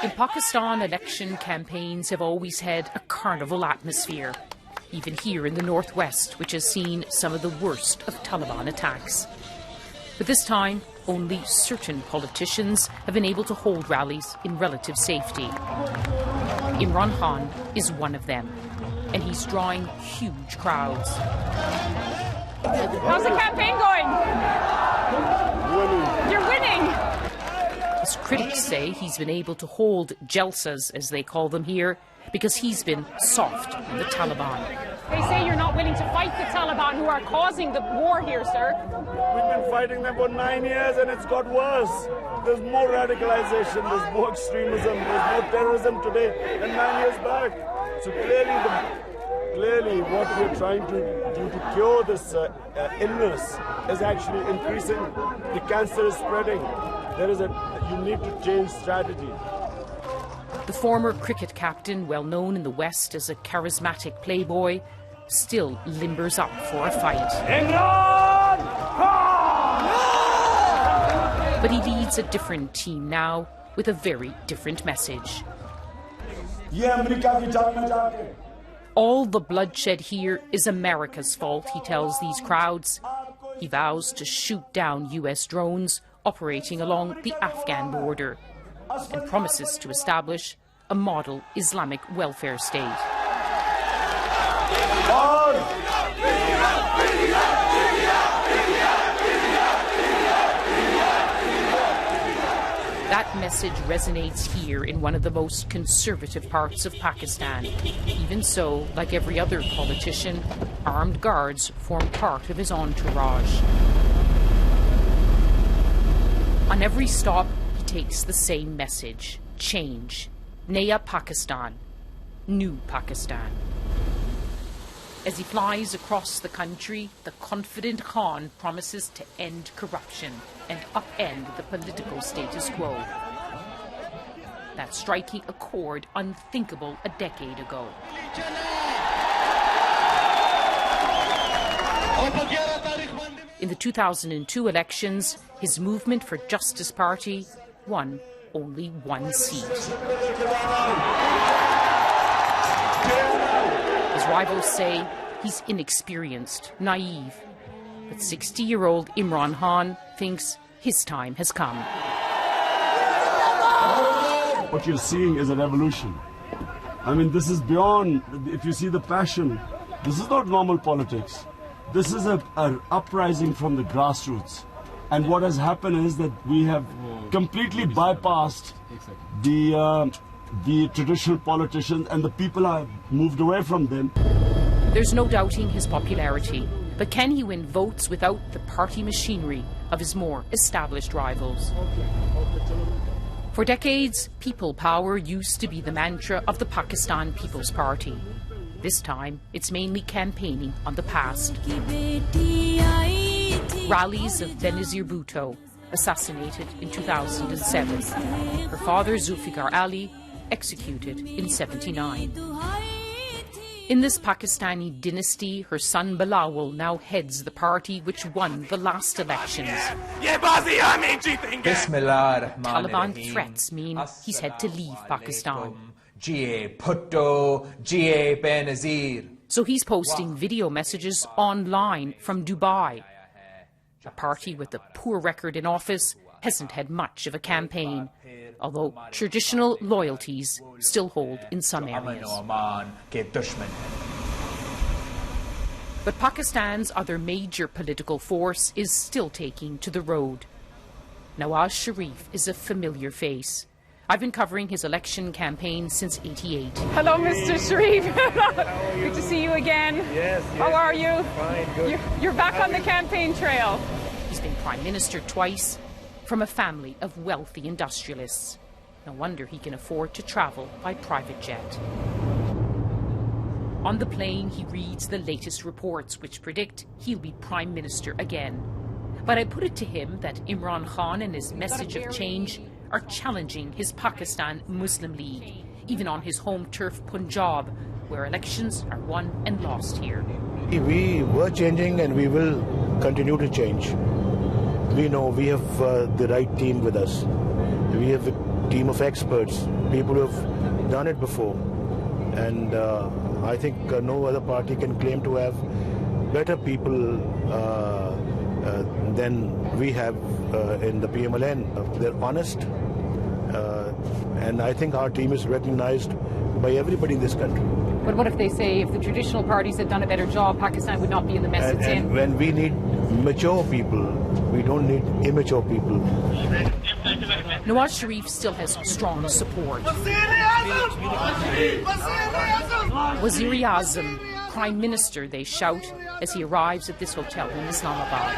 In Pakistan, election campaigns have always had a carnival atmosphere, even here in the northwest, which has seen some of the worst of Taliban attacks. But this time, only certain politicians have been able to hold rallies in relative safety. Imran Khan is one of them, and he's drawing huge crowds. How's the campaign going? Winning. You're winning! His critics say he's been able to hold jalsas, as they call them here, because he's been soft on the Taliban. They say you're not willing to fight the Taliban, who are causing the war here, sir. We've been fighting them for 9 years and it's got worse. There's more radicalization, there's more extremism, there's more terrorism today than 9 years back. So clearly what we're trying to do to cure this illness is actually increasing. The cancer is spreading. You need to change strategy. The former cricket captain, well known in the West as a charismatic playboy, still limbers up for a fight. Imran Khan! But he leads a different team now with a very different message. All the bloodshed here is America's fault, he tells these crowds. He vows to shoot down US drones operating along the Afghan border and promises to establish a model Islamic welfare state. That message resonates here in one of the most conservative parts of Pakistan. Even so, like every other politician, armed guards form part of his entourage. On every stop, he takes the same message: change. Naya Pakistan. New Pakistan. As he flies across the country, the confident Khan promises to end corruption and upend the political status quo. That's striking a chord unthinkable a decade ago. In the 2002 elections, his Movement for Justice party won only one seat. His rivals say he's inexperienced, naive. But 60-year-old Imran Khan thinks his time has come. What you're seeing is a revolution. I mean, this is beyond, if you see the passion, this is not normal politics. This is an uprising from the grassroots. And what has happened is that we have completely bypassed the traditional politicians, and the people have moved away from them. There's no doubting his popularity, but can he win votes without the party machinery of his more established rivals? For decades, people power used to be the mantra of the Pakistan People's Party. This time, it's mainly campaigning on the past. Rallies of Benazir Bhutto, assassinated in 2007. Her father, Zulfikar Ali, executed in '79. In this Pakistani dynasty, her son Bilawal now heads the party which won the last elections. Taliban threats mean he's had to leave Pakistan. So he's posting video messages online from Dubai. A party with a poor record in office hasn't had much of a campaign, although traditional loyalties still hold in some areas. But Pakistan's other major political force is still taking to the road. Nawaz Sharif is a familiar face. I've been covering his election campaign since '88. Hello, Mr. Sharif. Good to see you again. Yes. How are you? Fine, good. You're back on the campaign trail. He's been Prime Minister twice, from a family of wealthy industrialists. No wonder he can afford to travel by private jet. On the plane, he reads the latest reports which predict he'll be Prime Minister again. But I put it to him that Imran Khan and his message of change are challenging his Pakistan Muslim League, even on his home turf Punjab, where elections are won and lost here. We were changing and we will continue to change. We know we have the right team with us. We have team of experts, people who have done it before. And I think no other party can claim to have better people than we have in the PMLN. They're honest, and I think our team is recognized by everybody in this country. But what if they say if the traditional parties had done a better job, Pakistan would not be in the mess it's in? And when we need mature people, we don't need immature people. Nawaz Sharif still has strong support. Wazir-e-Azam, Prime Minister, they shout as he arrives at this hotel in Islamabad.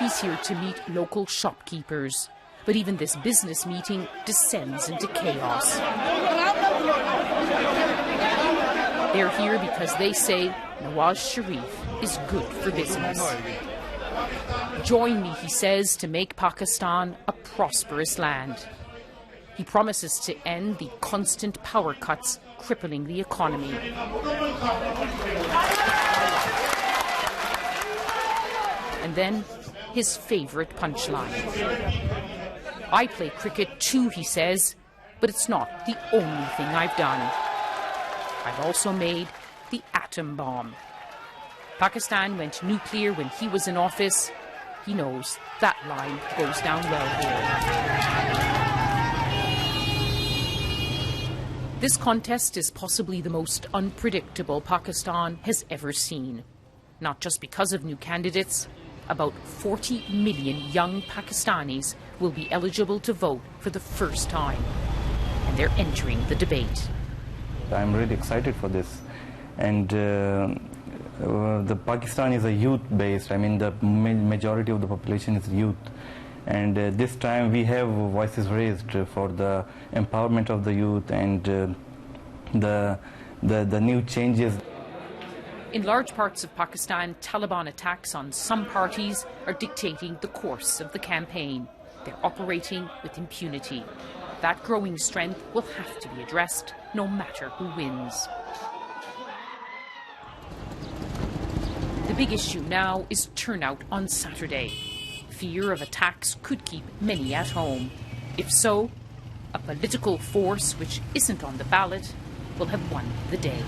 He's here to meet local shopkeepers, but even this business meeting descends into chaos. They're here because they say Nawaz Sharif is good for business. Join me, he says, to make Pakistan a prosperous land. He promises to end the constant power cuts crippling the economy. And then his favorite punchline. I play cricket too, he says, but it's not the only thing I've done. I've also made the atom bomb. Pakistan went nuclear when he was in office. He knows that line goes down well here. This contest is possibly the most unpredictable Pakistan has ever seen. Not just because of new candidates. About 40 million young Pakistanis will be eligible to vote for the first time. And they're entering the debate. I'm really excited for this. And the Pakistan is a youth-based. I mean, the majority of the population is youth. And this time we have voices raised for the empowerment of the youth and the new changes. In large parts of Pakistan, Taliban attacks on some parties are dictating the course of the campaign. They're operating with impunity. That growing strength will have to be addressed, no matter who wins. The big issue now is turnout on Saturday. Fear of attacks could keep many at home. If so, a political force which isn't on the ballot will have won the day.